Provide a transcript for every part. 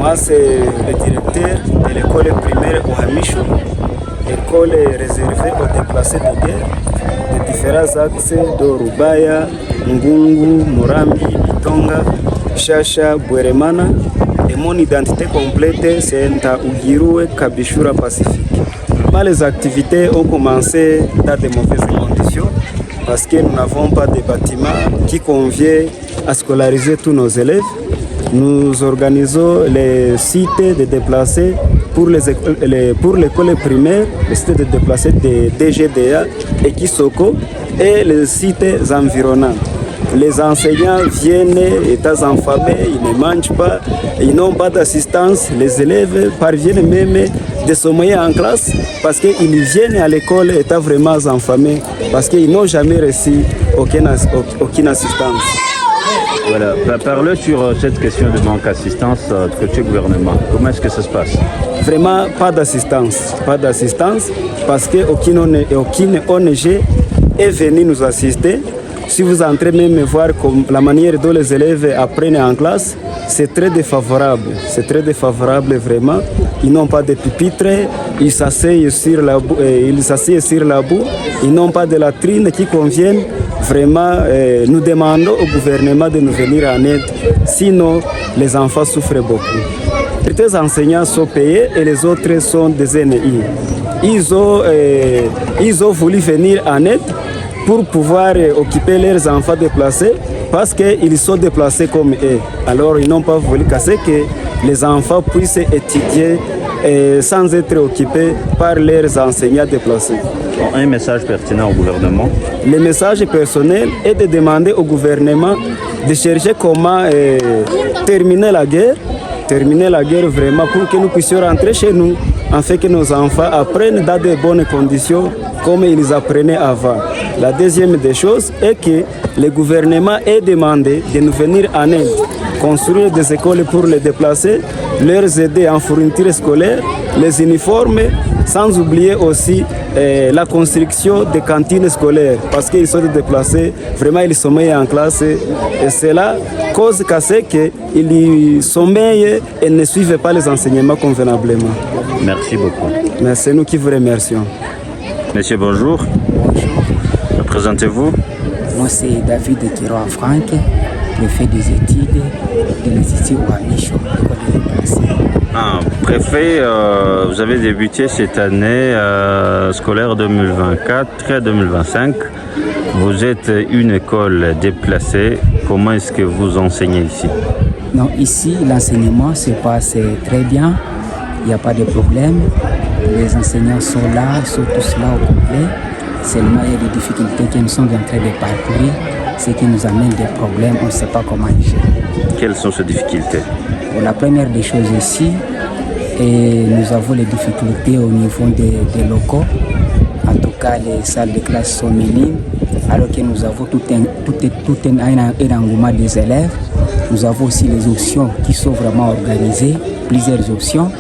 Moi, c'est le directeur de l'école primaire Uhamisho, école réservée aux déplacés de guerre de différents axes de Rubaya, Ngungu, Murambi, Itonga, Shasha, Bweremana. Et mon identité complète, c'est Ntaugirue Kabishura Pacifique. Les activités ont commencé dans de mauvaises conditions parce que nous n'avons pas de bâtiments qui conviennent à scolariser tous nos élèves. Nous organisons les sites de déplacés pour l'école primaire, les sites de déplacés de DGDA et Kisoko et les sites environnants. Les enseignants viennent états enfamés, ils ne mangent pas, ils n'ont pas d'assistance. Les élèves parviennent même de sommeiller en classe parce qu'ils viennent à l'école étant vraiment enfamés parce qu'ils n'ont jamais reçu aucune assistance. Voilà, parle sur cette question de manque d'assistance côté gouvernement. Comment est-ce que ça se passe? Vraiment pas d'assistance parce qu'aucune ONG est venue nous assister. Si vous entrez même voir comme la manière dont les élèves apprennent en classe, c'est très défavorable. C'est très défavorable vraiment. Ils n'ont pas de pupitre, ils s'asseyent sur la boue, ils n'ont pas de latrines qui conviennent. Vraiment, nous demandons au gouvernement de nous venir en aide, sinon les enfants souffrent beaucoup. Les enseignants sont payés et les autres sont des NI. Ils ont voulu venir en aide pour pouvoir occuper leurs enfants déplacés parce qu'ils sont déplacés comme eux. Alors ils n'ont pas voulu casser que les enfants puissent étudier sans être occupés par leurs enseignants déplacés. Un message pertinent au gouvernement? Le message personnel est de demander au gouvernement de chercher comment terminer la guerre vraiment pour que nous puissions rentrer chez nous, afin que nos enfants apprennent dans de bonnes conditions comme ils apprenaient avant. La deuxième des choses est que le gouvernement est demandé de nous venir en aide, construire des écoles pour les déplacés, leur aider en fourniture scolaire, les uniformes, sans oublier aussi la construction des cantines scolaires parce qu'ils sont déplacés, vraiment ils sommeillent en classe et c'est la cause cassée qu'ils sommeillent et ne suivent pas les enseignements convenablement. Merci beaucoup. Mais c'est nous qui vous remercions. Monsieur, bonjour. Bonjour. Présentez-vous. Moi, c'est David Kiroa Franck, préfet des études de l'Institut Uhamisho. Préfet, vous avez débuté cette année scolaire 2024-2025. Vous êtes une école déplacée. Comment est-ce que vous enseignez ici? Non, ici, l'enseignement se passe très bien. Il n'y a pas de problème. Les enseignants sont là, ils sont tous là au complet. Seulement, il y a des difficultés que nous sommes en train de parcourir, ce qui nous amène des problèmes, on ne sait pas comment les gérer. Quelles sont ces difficultés? Pour la première des choses ici, nous avons les difficultés au niveau des locaux. En tout cas, les salles de classe sont minimes, alors que nous avons tout un engouement des élèves. Nous avons aussi les options qui sont vraiment organisées, plusieurs options.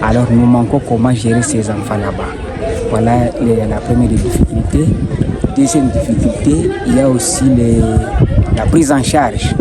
Alors nous manquons comment gérer ces enfants là-bas. Voilà la première des difficultés. Deuxième difficulté, il y a aussi la prise en charge.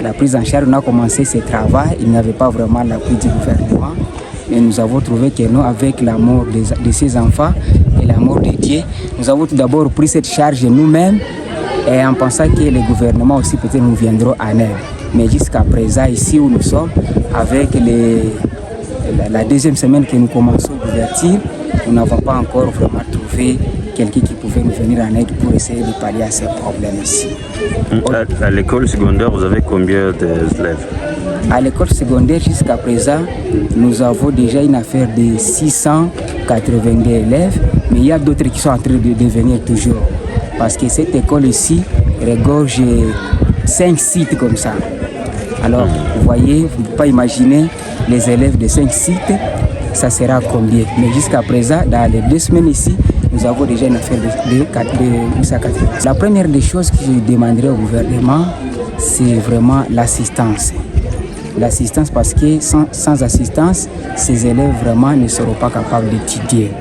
La prise en charge, on a commencé ce travail, il n'y avait pas vraiment l'appui du gouvernement. Mais nous avons trouvé que nous, avec la mort de ces enfants et la mort de Dieu, nous avons tout d'abord pris cette charge nous-mêmes et en pensant que le gouvernement aussi peut-être nous viendront en aide. Mais jusqu'à présent, ici où nous sommes, avec la deuxième semaine que nous commençons l'ouverture, nous n'avons pas encore vraiment trouvé quelqu'un qui pouvait nous venir en aide pour essayer de pallier à ces problèmes ici. À l'école secondaire, vous avez combien d'élèves? À l'école secondaire, jusqu'à présent, nous avons déjà une affaire de 682 élèves, mais il y a d'autres qui sont en train de venir toujours. Parce que cette école ici regorge 5 sites comme ça. Alors, vous voyez, vous ne pouvez pas imaginer les élèves de 5 sites, ça sera combien. Mais jusqu'à présent, dans les 2 semaines ici, nous avons déjà une affaire de 880. La première des choses que je demanderai au gouvernement, c'est vraiment l'assistance. L'assistance parce que sans assistance, ces élèves vraiment ne seront pas capables d'étudier.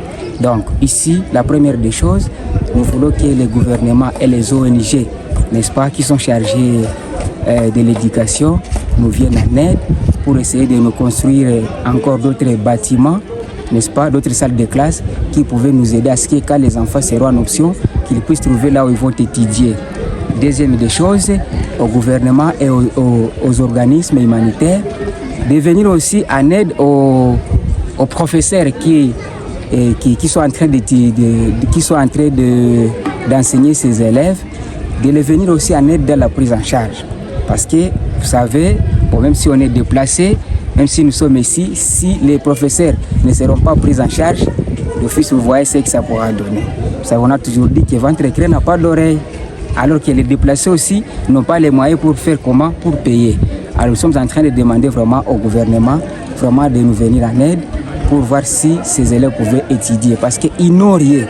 Donc ici, la première des choses, nous voulons que le gouvernement et les ONG, n'est-ce pas, qui sont chargés de l'éducation, nous viennent en aide pour essayer de nous construire encore d'autres bâtiments, n'est-ce pas, d'autres salles de classe qui pouvaient nous aider à ce que quand les enfants seront en option, qu'ils puissent trouver là où ils vont étudier. Deuxième des choses, au gouvernement et aux organismes humanitaires, de venir aussi en aide aux professeurs qui sont en train d'enseigner ces élèves, de les venir aussi en aide dans la prise en charge. Parce que, vous savez, bon, même si on est déplacé, même si nous sommes ici, si les professeurs ne seront pas pris en charge, d'office, vous voyez ce que ça pourra donner. Vous savez, on a toujours dit que ventre écrit n'a pas d'oreille, alors que les déplacés aussi n'ont pas les moyens pour faire comment, pour payer. Alors nous sommes en train de demander vraiment au gouvernement vraiment de nous venir en aide pour voir si ces élèves pouvaient étudier. Parce qu'ils n'ont rien.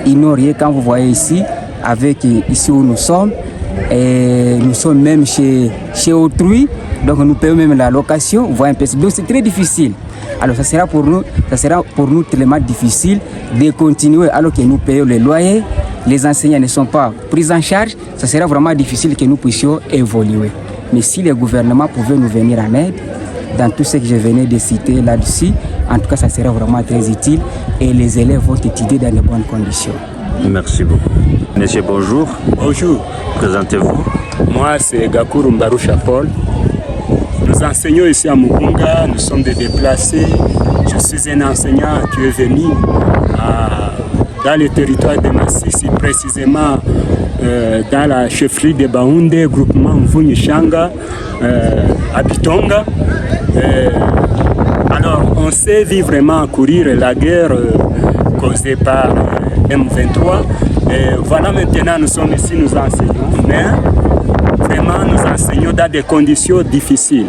Ils n'ont rien quand vous voyez ici, avec ici où nous sommes. Et nous sommes même chez autrui, donc nous payons même la location, vous voyez un peu. Donc c'est très difficile. Alors ça sera pour nous tellement difficile de continuer alors que nous payons les loyers, les enseignants ne sont pas pris en charge, ça sera vraiment difficile que nous puissions évoluer. Mais si le gouvernement pouvait nous venir en aide, dans tout ce que je venais de citer là-dessus, en tout cas ça sera vraiment très utile et les élèves vont étudier dans de bonnes conditions. Merci beaucoup. Monsieur, bonjour. Bonjour. Présentez-vous. Moi, c'est Gakuru Mbarusha Paul. Nous enseignons ici à Mugunga, nous sommes des déplacés. Je suis un enseignant qui est venu dans le territoire de Massissi, précisément dans la chefferie de Baoundé, groupement Mvunyi-Shanga, à Bitonga. Alors, on s'est vu vraiment courir la guerre causée par M23. Et voilà, maintenant, nous sommes ici, nous enseignons. Mais vraiment, nous enseignons dans des conditions difficiles.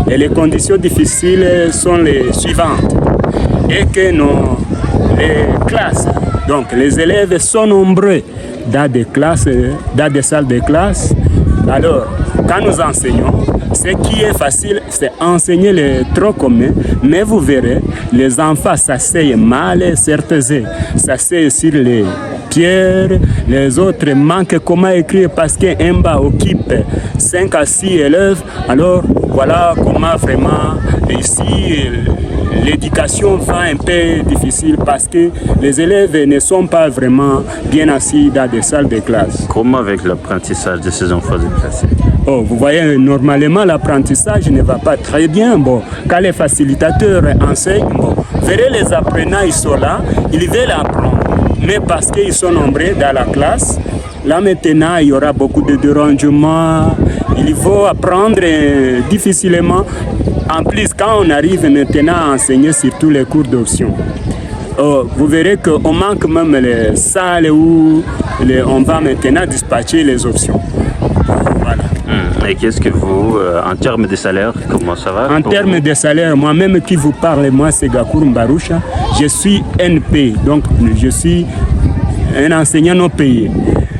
Et les conditions difficiles sont les suivantes. Et que les classes, donc les élèves sont nombreux dans des classes, dans des salles de classe. Alors, quand nous enseignons, ce qui est facile, c'est enseigner les troncs communs, mais vous verrez, les enfants s'asseyent mal, certains s'asseyent sur les pierres, les autres manquent comment écrire parce qu'un bas occupe 5 à 6 élèves. Alors, voilà comment vraiment ici l'éducation va un peu difficile parce que les élèves ne sont pas vraiment bien assis dans des salles de classe. Comment avec l'apprentissage de ces enfants déplacés? Oh, vous voyez, normalement l'apprentissage ne va pas très bien. Bon, quand les facilitateurs enseignent, bon, verrez les apprenants, ils sont là, ils veulent apprendre. Mais parce qu'ils sont nombreux dans la classe, là maintenant il y aura beaucoup de dérangements, il faut apprendre difficilement. En plus, quand on arrive maintenant à enseigner sur tous les cours d'option, vous verrez qu'on manque même les salles où on va maintenant dispatcher les options. Voilà. Et qu'est-ce que vous, en termes de salaire, comment ça va? En termes de salaire, moi-même qui vous parle, moi c'est Gakuru Mbarusha, je suis NP, donc je suis un enseignant non payé.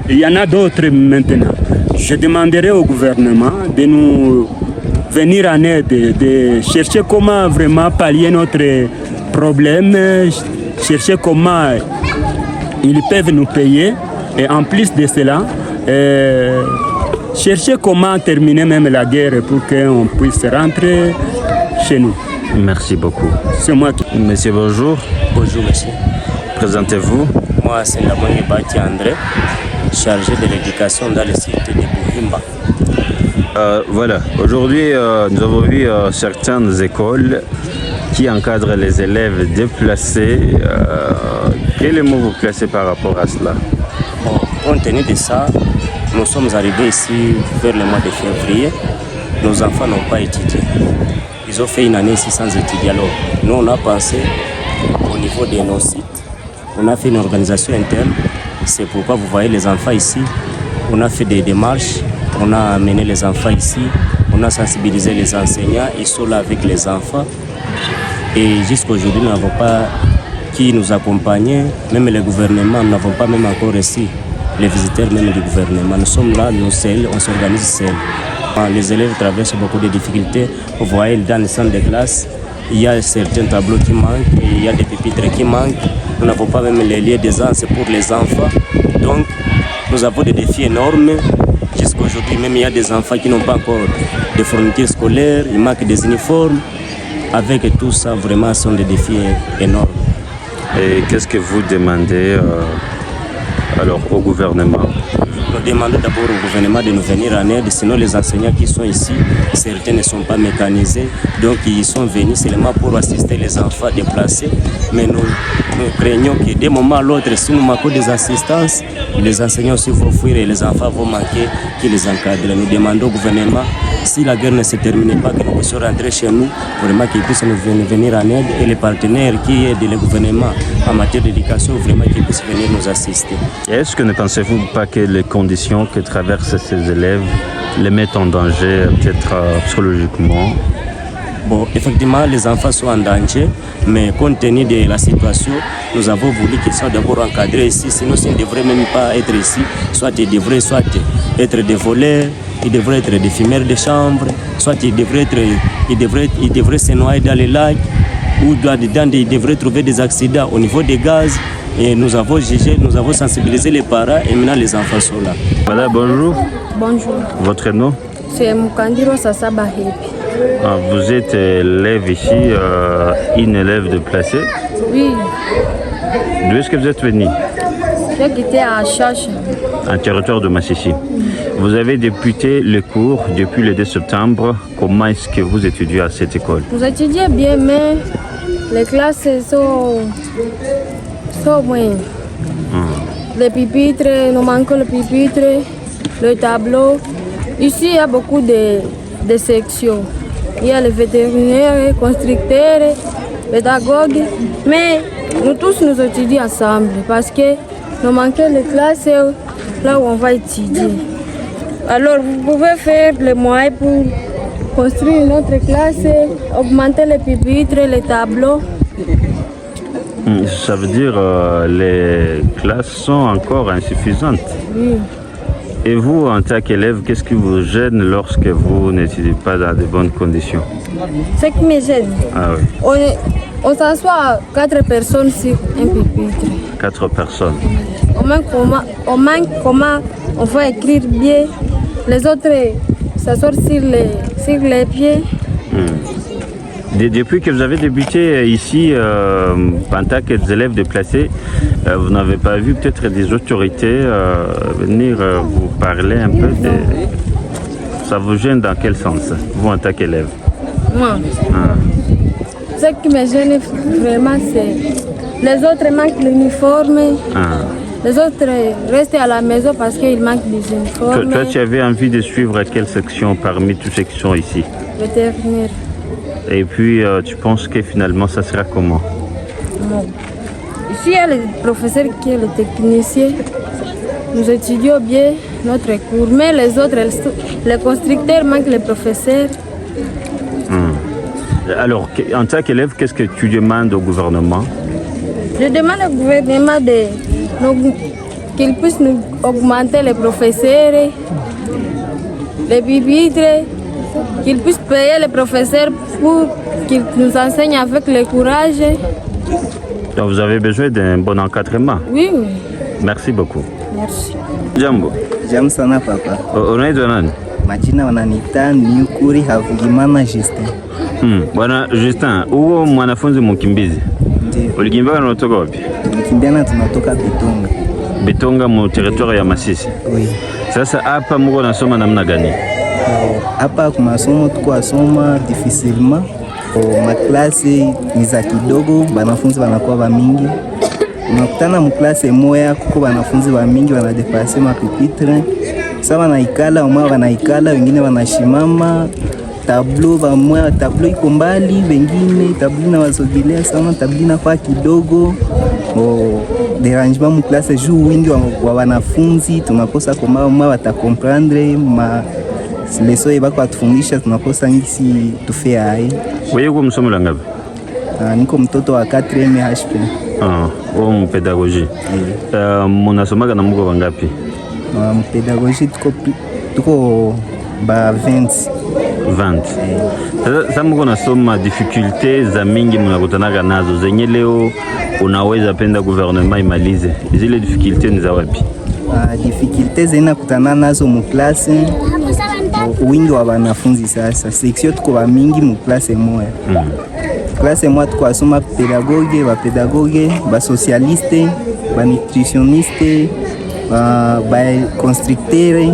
Il y en a d'autres maintenant. Je demanderai au gouvernement de nous venir en aide, de chercher comment vraiment pallier notre problème, chercher comment ils peuvent nous payer et en plus de cela, chercher comment terminer même la guerre pour qu'on puisse rentrer chez nous. Merci beaucoup. C'est moi qui... Monsieur, bonjour. Bonjour, monsieur. Présentez-vous. Moi, c'est Lamongi Bati André, chargé de l'éducation dans le site de Buhimba. Voilà, aujourd'hui, nous avons vu certaines écoles qui encadrent les élèves déplacés. Quel mot vous placez par rapport à cela? Bon, compte tenu de ça, nous sommes arrivés ici vers le mois de février. Nos enfants n'ont pas étudié. Ils ont fait une année ici sans étudier. Alors, nous, on a pensé au niveau de nos sites. On a fait une organisation interne. C'est pourquoi vous voyez les enfants ici. On a fait des démarches. On a amené les enfants ici. On a sensibilisé les enseignants. Ils sont là avec les enfants. Et jusqu'à aujourd'hui, nous n'avons pas qui nous accompagnait. Même le gouvernement, nous n'avons pas même encore reçu les visiteurs même du gouvernement. Nous sommes là, nous seuls, on s'organise seuls. Les élèves traversent beaucoup de difficultés. Vous voyez, dans les salles de classe, il y a certains tableaux qui manquent, il y a des pupitres qui manquent. Nous n'avons pas même les lieux d'aisance pour les enfants. Donc, nous avons des défis énormes. Jusqu'à aujourd'hui, même il y a des enfants qui n'ont pas encore de fournitures scolaires, il manque des uniformes. Avec tout ça, vraiment, ce sont des défis énormes. Et qu'est-ce que vous demandez alors au gouvernement? Nous demandons d'abord au gouvernement de nous venir en aide, sinon les enseignants qui sont ici, certains ne sont pas mécanisés, donc ils sont venus seulement pour assister les enfants déplacés. Mais nous craignons que d'un moment à l'autre, si nous manquons des assistances, les enseignants aussi vont fuir et les enfants vont manquer qui les encadrent. Nous demandons au gouvernement, si la guerre ne se termine pas, que nous puissions rentrer chez nous, vraiment qu'ils puissent nous venir en aide, et les partenaires qui aident le gouvernement en matière d'éducation, vraiment qu'ils puissent venir nous assister. Est-ce que ne pensez-vous pas que les conditions que traversent ces élèves les mettent en danger, peut-être psychologiquement? Bon, effectivement, les enfants sont en danger, mais compte tenu de la situation, nous avons voulu qu'ils soient d'abord encadrés ici, sinon ils ne devraient même pas être ici. Soit ils devraient être des voleurs, ils devraient être des fumeurs de chambre, soit ils devraient se noyer dans les lacs, ou dedans ils devraient trouver des accidents au niveau des gaz. Et nous avons jugé, nous avons sensibilisé les parents et maintenant les enfants sont là. Madame, bonjour. Bonjour. Votre nom? C'est Mukandiro Sasaba Hepi. Vous êtes élève ici, une élève déplacée? Oui. D'où est-ce que vous êtes venu? J'ai quitté à Chacha. Un territoire de Massissi. Vous avez débuté le cours depuis le 2 septembre. Comment est-ce que vous étudiez à cette école? Vous étudiez bien, mais les classes sont moyennes. Les pupitres, nous manquons le pupitre, le tableau. Ici, il y a beaucoup de sections. Il y a les vétérinaires, les constructeurs, les pédagogues. Mais nous tous nous étudions ensemble parce que nous manquons les classes là où on va étudier. Alors, vous pouvez faire les moyens pour construire une autre classe, augmenter les pupitres, les tableaux. Ça veut dire les classes sont encore insuffisantes. Oui. Et vous, en tant qu'élève, qu'est-ce qui vous gêne lorsque vous n'étudiez pas dans de bonnes conditions? Ce qui me gêne, Ah oui. on s'assoit 4 personnes sur un pupitre. 4 personnes. On manque comment on va écrire bien. Les autres s'assoient sur les pieds. Depuis que vous avez débuté ici en tant qu'élève déplacé, vous n'avez pas vu peut-être des autorités venir vous parler un peu de... Ça vous gêne dans quel sens, vous en tant qu'élève? Moi, ce qui me gêne vraiment, c'est les autres manquent l'uniforme. Les autres restent à la maison parce qu'ils manquent des uniformes. Toi, tu avais envie de suivre quelle section parmi toutes ces sections ici? Vétérinaire. Et puis, tu penses que finalement, ça sera comment? Non. Ici, il y a le professeur qui est le technicien. Nous étudions bien notre cours, mais les autres, les constructeurs manquent les professeurs. Alors, en tant qu'élève, qu'est-ce que tu demandes au gouvernement? Je demande au gouvernement qu'il puisse nous augmenter les professeurs, les pupitres, qu'il puisse payer les professeurs pour qu'ils nous enseignent avec le courage. Donc, vous avez besoin d'un bon encadrement? Oui, oui. Merci beaucoup. Merci. Jambo. Jambo sana papa. Unaitwa nani? Majina wananiita Niukuri Havugimana Justin. Bwana Justin, huo mwanafunzi mkimbizi. Ndiyo. Ulikimbia unatoka wapi? Tulikimbiana tunatoka Bitonga. Bitonga mu territoire ya Masisi. Oui. Sasa hapa mko nasoma namna gani? Hapa kwa masomo tuko asoma difficilement. Maklasi ni za kidogo, wanafunzi wanakuwa wa mingi. Unakutana mklase moya kuko wanafunzi wa mingi wanadepase mapupitre. Sasa wanaikala, wanaikala, wengine wanashimama. Tablo iko mbali, wengine tablo na wasogelea sana, tablo na kwa kidogo. Derangement mu classe juu wingi wa wanafunzi, tunakosa kama watakomprendre leso ibako atufundisha, tunakosa ngisi tufea hai. Wewe uko msomo la ngapi? Niko mtoto wa 4e HP. Au pédagogie. Mnasomaga na mko wangapi? Pédagogie tuko ba 20. Sasa mko nasoma difficulté za mingi mnakutanaga nazo zenye leo unaweza penda gouvernement imalize. Zile difficulté ni za wapi? Difficulté zina kutana nazo mu classe, wingi wa wanafunzi. Sasa section tuko ba mingi mu classe moya. Classe moya tuko asoma pedagogue, ba socialiste, ba nutritionniste, ba constructeur,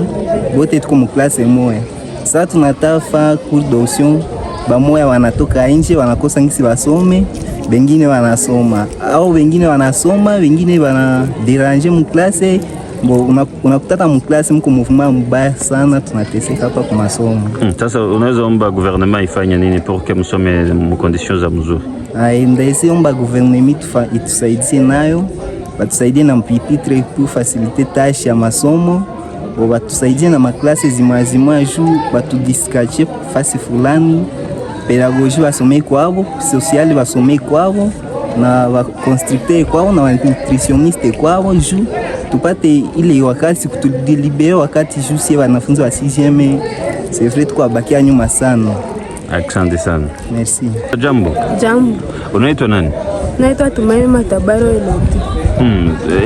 bote tuko mu classe moya. Sasa tunatafa cours d'option, ba moya wanatoka nje wanakosa ngisi basome, bengine wanasoma au wengine wanasoma, wengine wana déranger mu classe. Unakutata mu classe mko mouvement mbaya sana, tunateseka hapa kwa masomo. Sasa unaweza omba gouvernement ifanye nini pour que msome mu conditions za mzuri? Ndezi omba gouvernement itusaidie nayo, batusaidie na mpupitre pour faciliter tâche ya masomo, batusaidie na maklase zimazima juu batudiskache fasi fulani, pedagogie basome kwabo, social basome kwabo, na ba constructeur kwabo na nutritionniste kwabo juu tupate ile wakati kutudilibere wakati jusi wanafunzi wa 6e. C'est vrai tuko abakia nyuma sana. Asante sana. Merci. Jambo. Jambo. Unaitwa nani? Naitwa Tumaini Matabaro Elodie.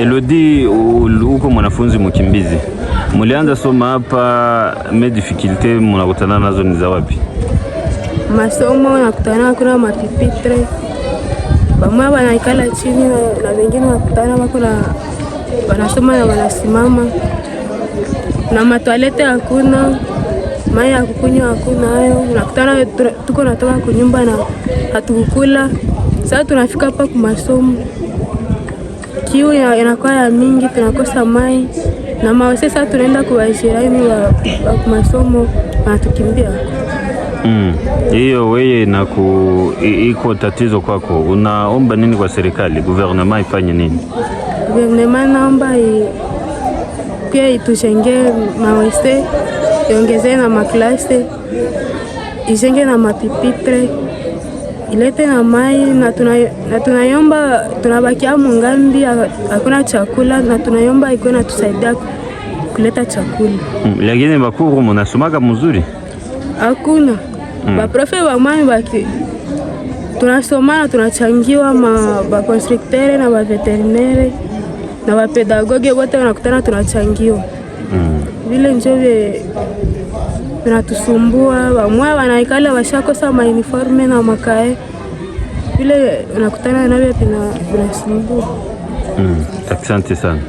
Elodie, uko mwanafunzi mkimbizi. Mulianza soma hapa, me difficulté mnakutana nazo ni za wapi? Masomo nakutana kuna mapipitre. Bamwa wanaikala chini na wengine wakutana wako na wanasoma na wanasimama, na matoalete hakuna, mai ya kukunywa hakuna. Hayo unakutana tuko natoka kunyumba na hatukukula. Sasa tunafika hapa kwa masomo, kiu inakuwa ya mingi, tunakosa mai na mawese. Sasa tunaenda kuwashirani wa masomo wanatukimbia. Hiyo wewe na iko tatizo kwako, unaomba nini kwa serikali? Gouvernement ifanye nini? Gouvernement naomba pia itujenge mawese, iongeze na maklase, ijenge na mapipitre, ilete na mai, na tunayomba tunabakia mungambi, hakuna chakula, na tunayomba iko na tusaidia kuleta chakula. Lakini bakuru mnasomaka mzuri? Hakuna. Baprofe ba mami baki tunasoma na tunachangiwa ba constructeur na ba veterinaire na ba pedagogue wote wanakutana tunachangiwa. Vile njove tunatusumbua, bamwa wanaikala washakosa ma uniforme na makae. Vile wanakutana na wewe tunasumbua. Asante sana.